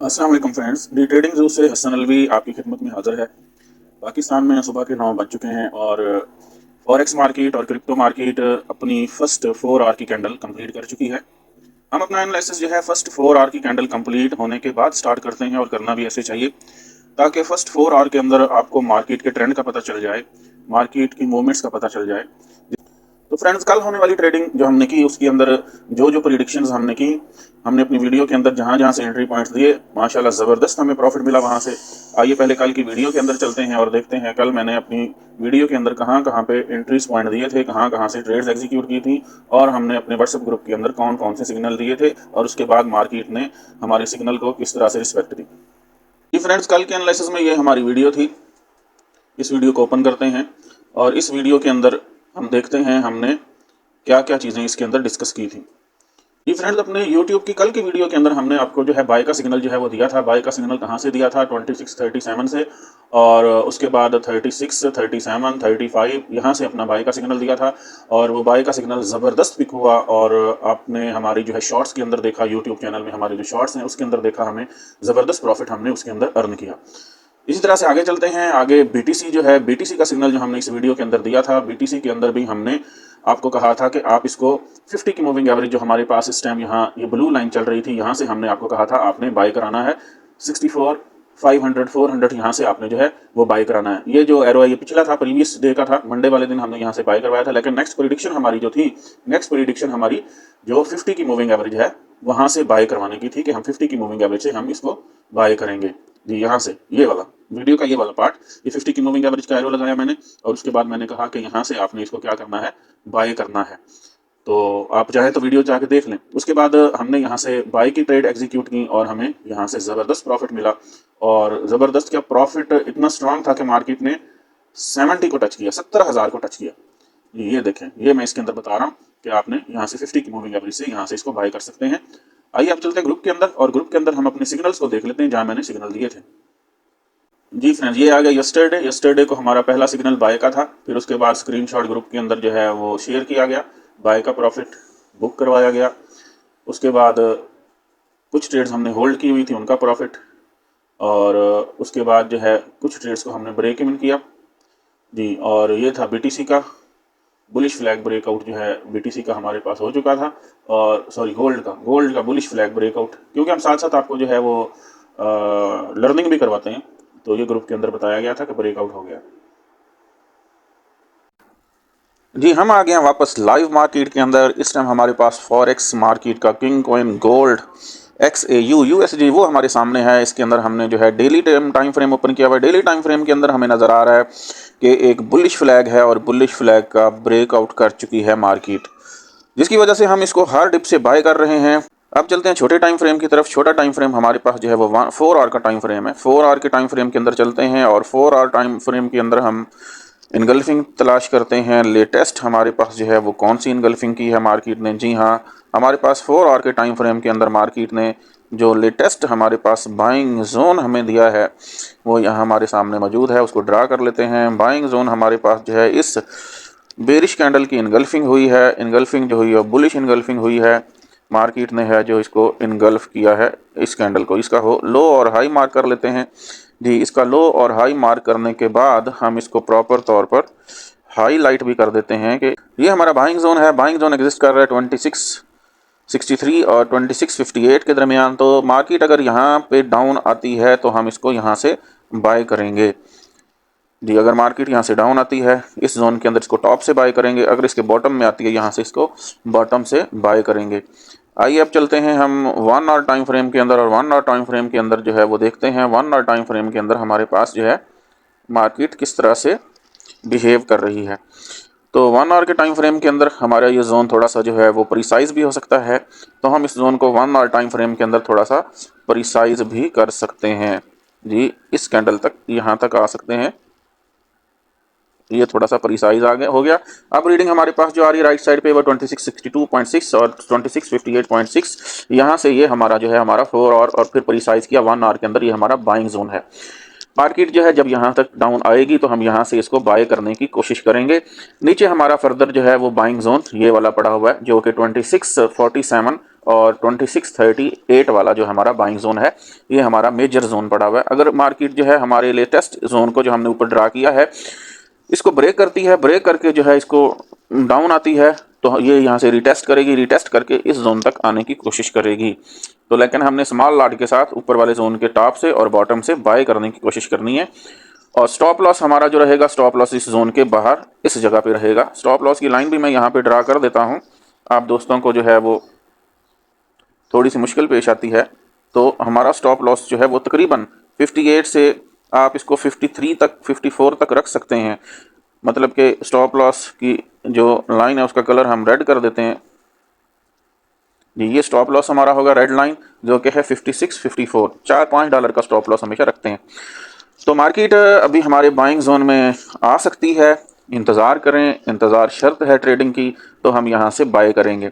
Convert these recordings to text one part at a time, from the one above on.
अस्सलाम वालेकुम फ्रेंड्स, दी trading zoo से हसन अलवी आपकी खिदमत में हाज़िर है। पाकिस्तान में सुबह के 9 बज चुके हैं और फॉरेक्स मार्केट और क्रिप्टो मार्केट अपनी फर्स्ट 4 आवर की कैंडल कंप्लीट कर चुकी है। हम अपना एनालिसिस जो है फर्स्ट 4 आवर की कैंडल कंप्लीट होने के बाद स्टार्ट करते हैं और करना भी ऐसे चाहिए ताकि फर्स्ट 4 आवर के अंदर आपको मार्केट के ट्रेंड का पता चल जाए, मार्केट की मूवमेंट्स का पता चल जाए। तो फ्रेंड्स, कल होने वाली ट्रेडिंग जो हमने की उसके अंदर जो जो प्रिडिक्शंस हमने की, हमने अपनी वीडियो के अंदर जहां जहां से एंट्री पॉइंट्स दिए, माशाल्लाह ज़बरदस्त हमें प्रॉफिट मिला वहां से। आइए पहले कल की वीडियो के अंदर चलते हैं और देखते हैं कल मैंने अपनी वीडियो के अंदर कहां कहां पे एंट्रीज पॉइंट दिए थे, कहां कहां से ट्रेड्स एग्जीक्यूट की थी और हमने अपने व्हाट्सएप ग्रुप के अंदर कौन कौन से सिग्नल दिए थे और उसके बाद मार्केट ने हमारे सिग्नल को किस तरह से रिस्पेक्ट दी। जी फ्रेंड्स, कल के एनालिसिस में ये हमारी वीडियो थी। इस वीडियो को ओपन करते हैं और इस वीडियो के अंदर हम देखते हैं हमने क्या क्या चीज़ें इसके अंदर डिस्कस की थी। जी फ्रेंड्स, अपने यूट्यूब की कल की वीडियो के अंदर हमने आपको जो है बाय का सिग्नल जो है वो दिया था। बाय का सिग्नल कहाँ से दिया था? 2637 से, और उसके बाद 36, 37, 35 यहाँ से अपना बाय का सिग्नल दिया था और वो बाय का सिग्नल ज़बरदस्त पिक हुआ और आपने हमारी जो है शॉर्ट्स के अंदर देखा, यूट्यूब चैनल में हमारे जो शॉर्ट्स हैं उसके अंदर देखा, हमें ज़बरदस्त प्रॉफिट हमने उसके अंदर अर्न किया। इसी तरह से आगे चलते हैं। आगे बीटीसी जो है, बीटीसी का सिग्नल जो हमने इस वीडियो के अंदर दिया था, बीटीसी के अंदर भी हमने आपको कहा था कि आप इसको 50 की मूविंग एवरेज जो हमारे पास इस टाइम यहाँ ये ब्लू लाइन चल रही थी, यहाँ से हमने आपको कहा था आपने बाय कराना है 64, 500, 400 यहाँ से आपने जो है वो बाय कराना है। ये जो एरो है ये पिछला था, प्रीवियस डे का था, मंडे वाले दिन हमने यहाँ से बाय करवाया था। लेकिन नेक्स्ट प्रिडिक्शन हमारी जो थी, नेक्स्ट प्रिडिक्शन हमारी जो 50 की मूविंग एवरेज है वहाँ से बाय करवाने की थी कि हम 50 की मूविंग एवरेज से हम इसको बाय करेंगे। जी, यहाँ से ये वाला वीडियो का ये वाला पार्ट, ये 50 की मूविंग एवरेज का एरो लगाया मैंने और उसके बाद मैंने कहा कि यहाँ से आपने इसको क्या करना है, बाय करना है। तो आप चाहे तो वीडियो जाके देख लें। उसके बाद हमने यहाँ से बाय की ट्रेड एग्जीक्यूट की और हमें यहाँ से ज़बरदस्त प्रॉफिट मिला और ज़बरदस्त क्या प्रॉफिट इतना स्ट्रांग था कि मार्केट ने 70 को टच किया, 70,000 को टच किया। ये देखें, ये मैं इसके अंदर बता रहा हूँ कि आपने यहाँ से 50 की मूविंग एवरेज से यहाँ से इसको बाय कर सकते हैं। आइए अब चलते हैं ग्रुप के अंदर और ग्रुप के अंदर हम अपने सिग्नल्स को देख लेते हैं जहाँ मैंने सिग्नल दिए थे। जी फ्रेंड्स, ये आ गया यस्टरडे। यस्टरडे को हमारा पहला सिग्नल बाय का था, फिर उसके बाद स्क्रीनशॉट ग्रुप के अंदर जो है वो शेयर किया गया, बाय का प्रॉफिट बुक करवाया गया। उसके बाद कुछ ट्रेड्स हमने होल्ड की हुई थी उनका प्रॉफिट, और उसके बाद जो है कुछ ट्रेड्स को हमने ब्रेक इवन किया। जी, और ये था बीटीसी का बुलिश फ्लैग ब्रेकआउट जो है बीटीसी का हमारे पास हो चुका था, और सॉरी गोल्ड का बुलिश फ्लैग ब्रेकआउट, क्योंकि हम साथ साथ आपको जो है वो लर्निंग भी करवाते हैं, तो ये ग्रुप के अंदर बताया गया था कि ब्रेकआउट हो गया। जी, हम आ गए हैं वापस लाइव मार्केट के अंदर। इस टाइम हमारे पास फॉरेक्स मार्केट का king coin gold XAU USD वो हमारे सामने है। इसके अंदर हमने जो है डेली टाइम फ्रेम ओपन किया हुआ है। डेली टाइम फ्रेम के अंदर हमें नज़र आ रहा है कि एक बुलिश फ्लैग है और बुलिश फ्लैग का ब्रेकआउट कर चुकी है मार्केट, जिसकी वजह से हम इसको हर डिप से बाय कर रहे हैं। अब चलते हैं छोटे टाइम फ्रेम की तरफ। छोटा टाइम फ्रेम हमारे पास जो है वो 4 आवर का टाइम फ्रेम है। 4 आवर के टाइम फ्रेम के अंदर चलते हैं और 4 आवर टाइम फ्रेम के अंदर हम इनगल्फिंग तलाश करते हैं। लेटेस्ट हमारे पास जो है वो कौन सी इनगल्फिंग की है मार्केट ने? जी हाँ, हमारे पास 4 आवर के टाइम फ्रेम के अंदर मार्केट ने जो लेटेस्ट हमारे पास बाइंग जोन हमें दिया है वो यहाँ हमारे सामने मौजूद है। उसको ड्रा कर लेते हैं। बाइंग जोन हमारे पास जो है इस बेरिश कैंडल की इनगल्फिंग हुई है। इनगल्फिंग जो हुई है बुलिश इनगल्फिंग हुई है, मार्केट ने है जो इसको इनगल्फ किया है इस कैंडल को। इसका हो लो और हाई मार्क कर लेते हैं। जी, इसका लो और हाई मार्क करने के बाद हम इसको प्रॉपर तौर पर हाईलाइट भी कर देते हैं कि ये हमारा बाइंग जोन है। बाइंग जोन एग्जिस्ट कर रहा है 2663 और 2658 के दरमियान। तो मार्केट अगर यहाँ पे डाउन आती है तो हम इसको यहाँ से बाय करेंगे। जी, अगर मार्केट यहाँ से डाउन आती है इस जोन के अंदर इसको टॉप से बाय करेंगे, अगर इसके बॉटम में आती है यहाँ से इसको बॉटम से बाय करेंगे। आइए अब चलते हैं हम 1 आवर टाइम फ्रेम के अंदर और 1 आवर टाइम फ्रेम के अंदर जो है वो देखते हैं 1 आवर टाइम फ्रेम के अंदर हमारे पास जो है मार्केट किस तरह से बिहेव कर रही है। तो 1 आवर के टाइम फ्रेम के अंदर हमारा ये जोन थोड़ा सा जो है वो प्रिसाइज भी हो सकता है, तो हम इस जोन को 1 आवर टाइम फ्रेम के अंदर थोड़ा सा प्रिसाइज भी कर सकते हैं। जी, इस कैंडल तक यहाँ तक आ सकते हैं। ये थोड़ा सा प्रिसाइज आ गया हो गया। अब रीडिंग हमारे पास जो आ रही है राइट साइड पे वो 2662.6 और 2658.6। यहाँ से ये हमारा जो है हमारा 4 और फिर प्रिसाइज किया 1 आवर के अंदर ये हमारा बाइंग जोन है। मार्केट जो है जब यहाँ तक डाउन आएगी तो हम यहाँ से इसको बाय करने की कोशिश करेंगे। नीचे हमारा फर्दर जो है वो बाइंग जोन ये वाला पड़ा हुआ है जो कि 2647 और 2638 वाला जो हमारा बाइंग जोन है ये हमारा मेजर जोन पड़ा हुआ है। अगर मार्केट जो है हमारे लेटेस्ट जोन को जो हमने ऊपर ड्रा किया है इसको ब्रेक करती है, ब्रेक करके जो है इसको डाउन आती है, तो ये यहाँ से रिटेस्ट करेगी, रिटेस्ट करके इस जोन तक आने की कोशिश करेगी। तो लेकिन हमने स्मॉल लॉट के साथ ऊपर वाले जोन के टॉप से और बॉटम से बाय करने की कोशिश करनी है। और स्टॉप लॉस हमारा जो रहेगा, स्टॉप लॉस इस जोन के बाहर इस जगह पे रहेगा। स्टॉप लॉस की लाइन भी मैं यहाँ पे ड्रा कर देता हूँ, आप दोस्तों को जो है वो थोड़ी सी मुश्किल पेश आती है। तो हमारा स्टॉप लॉस जो है वो तकरीबन 58 से आप इसको 53 तक 54 तक रख सकते हैं। मतलब कि स्टॉप लॉस की जो लाइन है उसका कलर हम रेड कर देते हैं जी। ये स्टॉप लॉस हमारा होगा रेड लाइन, जो कि है 56 54, $4-5 का स्टॉप लॉस हमेशा रखते हैं। तो मार्केट अभी हमारे बाइंग जोन में आ सकती है, इंतज़ार करें, इंतज़ार शर्त है ट्रेडिंग की, तो हम यहाँ से बाय करेंगे।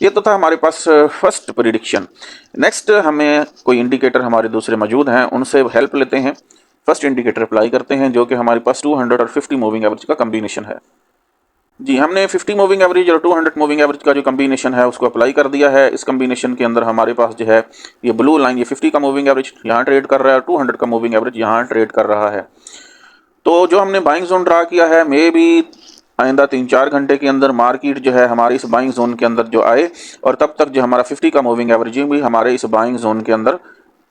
ये तो था हमारे पास फर्स्ट प्रिडिक्शन। नेक्स्ट हमें कोई इंडिकेटर हमारे दूसरे मौजूद हैं, उनसे हेल्प लेते हैं। फर्स्ट इंडिकेटर अप्लाई करते हैं जो कि हमारे पास 200 और 50 मूविंग एवरेज का कम्बिनेशन है जी। हमने 50 मूविंग एवरेज और 200 मूविंग एवरेज का जो कम्बिनेशन है उसको अप्लाई कर दिया है। इस कम्बिनेशन के अंदर हमारे पास जो है ये ब्लू लाइन, ये 50 का मूविंग एवरेज यहाँ ट्रेड कर रहा है और 200 का मूविंग एवरेज यहाँ ट्रेड कर रहा है। तो जो हमने बाइंग जोन ड्रा किया है, मे भी आइंदा 3-4 घंटे के अंदर मार्केट जो है हमारे इस बाइंग जोन के अंदर जो आए, और तब तक जो हमारा 50 का मूविंग एवरेज भी हमारे इस बाइंग जोन के अंदर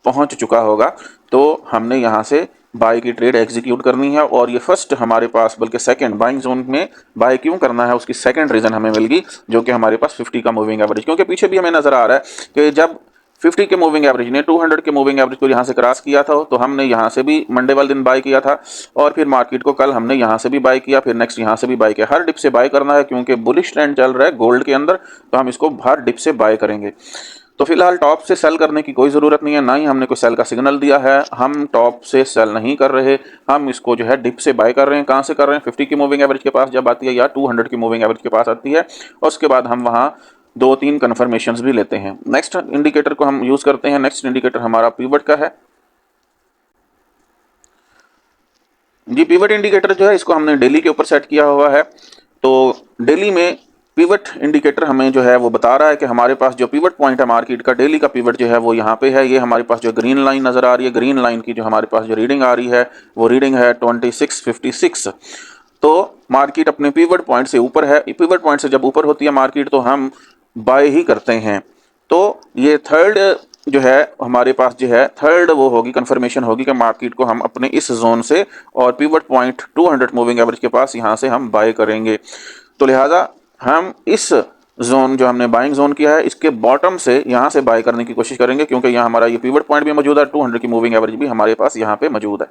पहुंच चुका होगा। तो हमने यहाँ से बाय की ट्रेड एग्जीक्यूट करनी है। और ये फर्स्ट हमारे पास, बल्कि सेकंड बाइंग जोन में बाय क्यों करना है उसकी सेकंड रीज़न हमें मिल गई, जो कि हमारे पास 50 का मूविंग एवरेज, क्योंकि पीछे भी हमें नज़र आ रहा है कि जब 50 के मूविंग एवरेज ने 200 के मूविंग एवरेज को यहाँ से क्रॉस किया था, तो हमने यहाँ से भी मंडे वाले दिन बाय किया था, और फिर मार्केट को कल हमने यहाँ से भी बाय किया, फिर नेक्स्ट यहाँ से भी बाय किया। हर डिप से बाय करना है, क्योंकि बुलिश ट्रेंड चल रहा है गोल्ड के अंदर, तो हम इसको हर डिप से बाय करेंगे। तो फिलहाल टॉप से सेल करने की कोई ज़रूरत नहीं है, ना ही हमने कोई सेल का सिग्नल दिया है। हम टॉप से सेल नहीं कर रहे, हम इसको जो है डिप से बाय कर रहे हैं। कहाँ से कर रहे हैं? 50 की मूविंग एवरेज के पास जब आती है या 200 की मूविंग एवरेज के पास आती है, और उसके बाद हम वहाँ 2-3 कन्फर्मेशंस भी लेते हैं। नेक्स्ट इंडिकेटर को हम यूज़ करते हैं। नेक्स्ट इंडिकेटर हमारा पिवट का है जी। पिवट इंडिकेटर जो है इसको हमने डेली के ऊपर सेट किया हुआ है। तो डेली में पिवट इंडिकेटर हमें जो है वो बता रहा है कि हमारे पास जो पिवट पॉइंट है मार्केट का, डेली का पिवट जो है वो यहाँ पे है। ये हमारे पास जो ग्रीन लाइन नज़र आ रही है, ग्रीन लाइन की जो हमारे पास जो रीडिंग आ रही है वो रीडिंग है 2656। तो मार्केट अपने पिवट पॉइंट से ऊपर है। पिवट पॉइंट से जब ऊपर होती है मार्केट तो हम बाय ही करते हैं। तो ये थर्ड जो है हमारे पास जो है थर्ड वो होगी, कंफर्मेशन होगी कि मार्केट को हम अपने इस जोन से और पिवट पॉइंट 200 मूविंग एवरेज के पास यहाँ से हम बाय करेंगे। तो लिहाजा हम इस जोन जो हमने बाइंग जोन किया है इसके बॉटम से यहाँ से बाय करने की कोशिश करेंगे, क्योंकि यहाँ हमारा ये पिवट पॉइंट भी मौजूद है, 200 की मूविंग एवरेज भी हमारे पास यहाँ पे मौजूद है।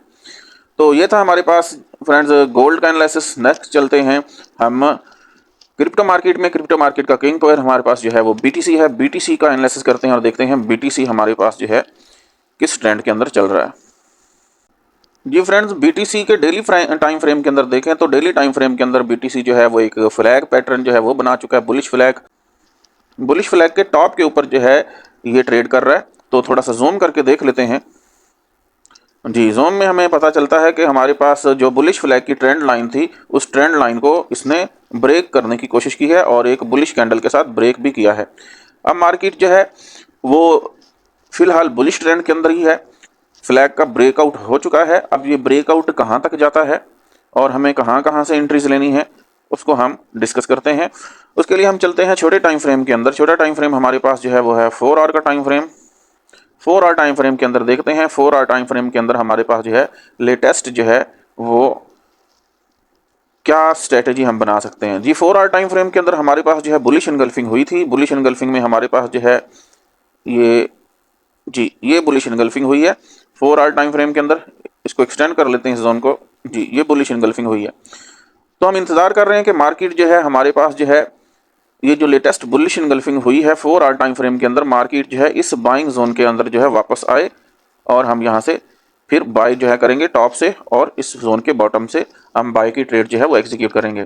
तो ये था हमारे पास फ्रेंड्स गोल्ड का एनालिसिस। नेक्स्ट चलते हैं हम क्रिप्टो मार्केट में। क्रिप्टो मार्केट का किंग पेयर हमारे पास जो है वो बीटीसी है। बीटीसी का एनालिसिस करते हैं और देखते हैं बीटीसी हमारे पास जो है किस ट्रेंड के अंदर चल रहा है जी। फ्रेंड्स बीटीसी के डेली टाइम फ्रेम के अंदर देखें तो डेली टाइम फ्रेम के अंदर बीटीसी जो है वो एक फ्लैग पैटर्न जो है वो बना चुका है, बुलिश फ्लैग। बुलिश फ्लैग के टॉप के ऊपर जो है ये ट्रेड कर रहा है। तो थोड़ा सा जूम करके देख लेते हैं जी। जोन में हमें पता चलता है कि हमारे पास जो बुलिश फ्लैग की ट्रेंड लाइन थी उस ट्रेंड लाइन को इसने ब्रेक करने की कोशिश की है और एक बुलिश कैंडल के साथ ब्रेक भी किया है। अब मार्केट जो है वो फिलहाल बुलिश ट्रेंड के अंदर ही है। फ्लैग का ब्रेकआउट हो चुका है। अब ये ब्रेकआउट कहाँ तक जाता है और हमें कहाँ कहाँ से एंट्रीज लेनी है उसको हम डिस्कस करते हैं। उसके लिए हम चलते हैं छोटे टाइम फ्रेम के अंदर। छोटा टाइम फ्रेम हमारे पास जो है वो है 4 आवर का time frame. 4 hour time frame के अंदर देखते हैं। 4 आवर टाइम फ्रेम के अंदर हमारे पास जो है लेटेस्ट जो है वो क्या स्ट्रेटेजी हम बना सकते हैं जी। 4 आवर टाइम फ्रेम के अंदर हमारे पास जो है बुलिश इनगल्फिंग हुई थी। बुलिश इनगल्फिंग में हमारे पास जो है ये जी ये बुलिश इनगल्फिंग हुई है 4 आवर टाइम फ्रेम के अंदर। इसको एक्सटेंड कर लेते हैं इस जोन को जी। ये बुलिश इनगल्फिंग हुई है। तो हम इंतजार कर रहे हैं कि मार्केट जो है हमारे पास जो है ये जो लेटेस्ट बुलिश इनगल्फिंग हुई है 4 आवर टाइम फ्रेम के अंदर, मार्केट जो है इस बाइंग जोन के अंदर जो है वापस आए और हम यहाँ से फिर बाय जो है करेंगे टॉप से, और इस जोन के बॉटम से हम बाय की ट्रेड जो है वो एग्जीक्यूट करेंगे।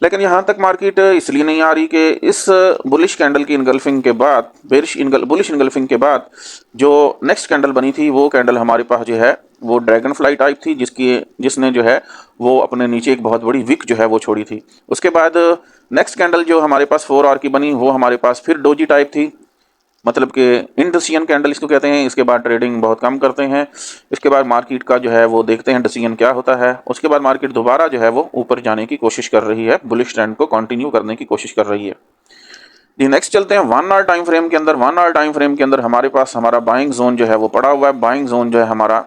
लेकिन यहाँ तक मार्केट इसलिए नहीं आ रही कि इस बुलिश कैंडल की इनगल्फिंग के बाद, बुलिश इनगल्फिंग के बाद जो नेक्स्ट कैंडल बनी थी वो कैंडल हमारे पास जो है वो ड्रैगन फ्लाई टाइप थी, जिसने जो है वो अपने नीचे एक बहुत बड़ी विक जो है वो छोड़ी थी। उसके बाद नेक्स्ट कैंडल जो हमारे पास 4 आवर की बनी वो हमारे पास फिर डोजी टाइप थी। मतलब कि इनडिसिजन कैंडल इसको कहते हैं। इसके बाद ट्रेडिंग बहुत कम करते हैं। इसके बाद मार्केट का जो है वो देखते हैं डिसीजन क्या होता है। उसके बाद मार्केट दोबारा जो है वो ऊपर जाने की कोशिश कर रही है, बुलिश ट्रेंड को कंटिन्यू करने की कोशिश कर रही है। जी नेक्स्ट चलते हैं 1 आवर टाइम फ्रेम के अंदर। 1 आवर टाइम फ्रेम के अंदर हमारे पास हमारा बाइंग जोन जो है वो पड़ा हुआ है। बाइंग जोन जो है हमारा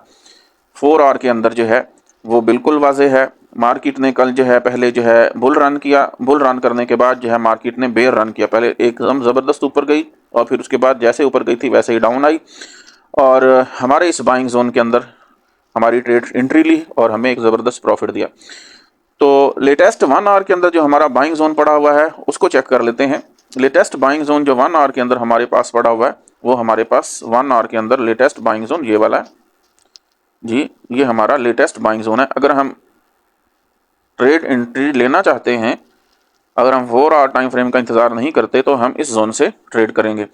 4 आवर के अंदर जो है वो बिल्कुल वाज़ेह है। मार्केट ने कल जो है पहले जो है बुल रन किया, बुल रन करने के बाद जो है मार्केट ने बेयर रन किया। पहले एकदम ज़बरदस्त ऊपर गई और फिर उसके बाद जैसे ऊपर गई थी वैसे ही डाउन आई, और हमारे इस बाइंग जोन के अंदर हमारी ट्रेड एंट्री ली और हमें एक ज़बरदस्त प्रॉफिट दिया। तो लेटेस्ट 1 आवर के अंदर जो हमारा बाइंग जोन पड़ा हुआ है उसको चेक कर लेते हैं। लेटेस्ट बाइंग जोन जो 1 आवर के अंदर हमारे पास पड़ा हुआ है वो हमारे पास 1 आवर के अंदर लेटेस्ट बाइंग जोन ये वाला है जी, ये हमारा लेटेस्ट बाइंग जोन है। अगर हम ट्रेड एंट्री लेना चाहते हैं, अगर हम 4 आवर टाइम फ्रेम का इंतजार नहीं करते तो हम इस जोन से ट्रेड करेंगे।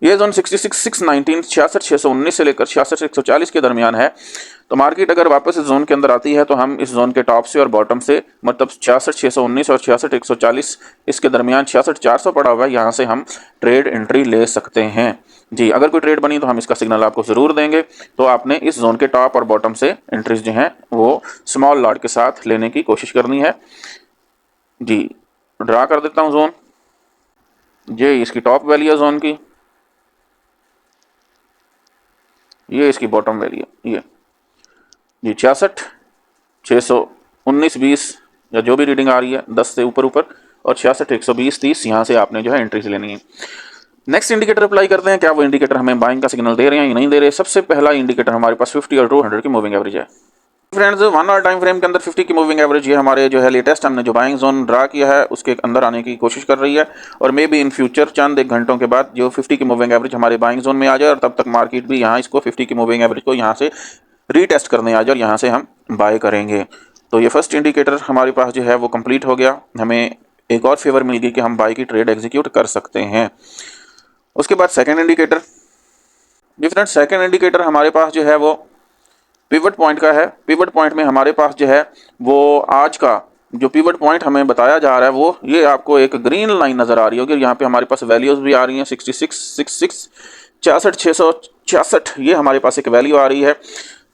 ये जोन 66,619 66,619 से लेकर 66,140 के दरमियान है। तो मार्केट अगर वापस इस जोन के अंदर आती है तो हम इस जोन के टॉप से और बॉटम से, मतलब 66,619 और 66,140 इसके दरमियान 66,400 पड़ा हुआ है, यहाँ से हम ट्रेड एंट्री ले सकते हैं जी। अगर कोई ट्रेड बनी तो हम इसका सिग्नल आपको ज़रूर देंगे। तो आपने इस जोन के टॉप और बॉटम से एंट्रीज जो हैं वो स्मॉल लॉट के साथ लेने की कोशिश करनी है जी। ड्रा कर देता हूँ जोन, ये इसकी टॉप वैल्यू है जोन की, ये इसकी बॉटम वैल्यू है ये 66,619-20 या जो भी रीडिंग आ रही है 10 से ऊपर और 66,120-30 यहाँ से आपने जो है एंट्रीज लेनी है। नेक्स्ट इंडिकेटर अप्लाई करते हैं, क्या वो इंडिकेटर हमें बाइंग का सिग्नल दे रहे हैं या नहीं दे रहे। सबसे पहला इंडिकेटर हमारे पास 50 और 200 की मूविंग एवरेज है। फ्रेंड्स 1 आवर टाइम फ्रेम के अंदर 50 की मूविंग एवरेज ये हमारे जो है लेटेस्ट हमने जो बाइंग जोन ड्रा किया है उसके अंदर आने की कोशिश कर रही है, और मे बी इन फ्यूचर चंद एक घंटों के बाद जो 50 की मूविंग एवरेज हमारे बाइंग जोन में आ जाए और तब तक मार्केट भी यहाँ इसको 50 की मूविंग एवरेज को यहाँ से रीटेस्ट करने आ जाए और यहाँ से हम बाय करेंगे। तो ये फर्स्ट इंडिकेटर हमारे पास जो है वो कंप्लीट हो गया, हमें एक और फेवर मिल गई कि हम बाय की ट्रेड एग्जीक्यूट कर सकते हैं। उसके बाद second indicator, different second indicator हमारे पास जो है वो पिवट पॉइंट का है। पिवट पॉइंट में हमारे पास जो है वो आज का जो पिवट पॉइंट हमें बताया जा रहा है वो ये आपको एक ग्रीन लाइन नज़र आ रही होगी। यहाँ पे हमारे पास वैल्यूज़ भी आ रही हैं 66, 66, 66,666 ये हमारे पास एक वैल्यू आ रही है।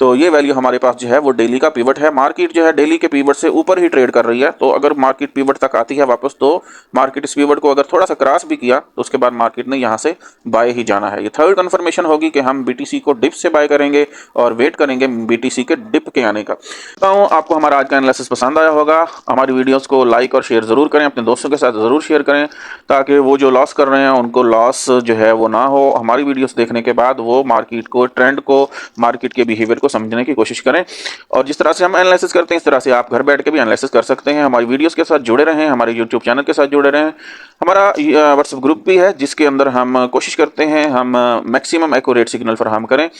तो ये वैल्यू हमारे पास जो है वो डेली का पिवट है। मार्केट जो है डेली के पिवट से ऊपर ही ट्रेड कर रही है, तो अगर मार्केट पिवट तक आती है वापस तो मार्केट इस पिवट को अगर थोड़ा सा क्रॉस भी किया तो उसके बाद मार्केट ने यहाँ से बाय ही जाना है। ये थर्ड कन्फर्मेशन होगी कि हम बीटीसी को डिप से बाय करेंगे और वेट करेंगे बीटीसी के डिप के आने का। तो आपको हमारा आज का एनालिसिस पसंद आया होगा। हमारी वीडियोज़ को लाइक और शेयर ज़रूर करें, अपने दोस्तों के साथ ज़रूर शेयर करें ताकि वो जो लॉस कर रहे हैं उनको लॉस जो है वो ना हो। हमारी वीडियोज़ देखने के बाद वो मार्केट को, ट्रेंड को, मार्केट के बिहेवियर को समझने की कोशिश करें, और जिस तरह से हम एनालिसिस करते हैं इस तरह से आप घर बैठ के भी एनालिसिस कर सकते हैं। हमारी वीडियोस के साथ जुड़े रहें, हमारे यूट्यूब चैनल के साथ जुड़े रहें। हमारा व्हाट्सएप ग्रुप भी है जिसके अंदर हम कोशिश करते हैं हम मैक्सिमम एक्यूरेट सिग्नल फराहम करें,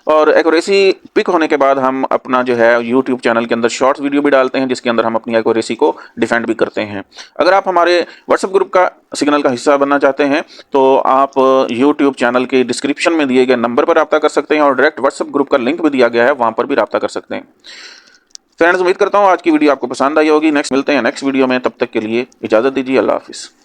और एक्यूरेसी पिक होने के बाद हम अपना जो है यूट्यूब चैनल के अंदर शॉर्ट्स वीडियो भी डालते हैं जिसके अंदर हम अपनी एक्यूरेसी को डिफेंड भी करते हैं। अगर आप हमारे व्हाट्सएप ग्रुप का सिग्नल का हिस्सा बनना चाहते हैं तो आप यूट्यूब चैनल के डिस्क्रिप्शन में दिए गए नंबर पर रब्ता कर सकते हैं, और डायरेक्ट व्हाट्सएप ग्रुप का लिंक भी दिया गया है, वहां पर भी रब्ता कर सकते हैं। फ्रेंड्स उम्मीद करता हूँ आज की वीडियो आपको पसंद आई होगी। नेक्स्ट मिलते हैं नेक्स्ट वीडियो में, तब तक के लिए इजाज़त दीजिए। अल्लाह हाफिज़।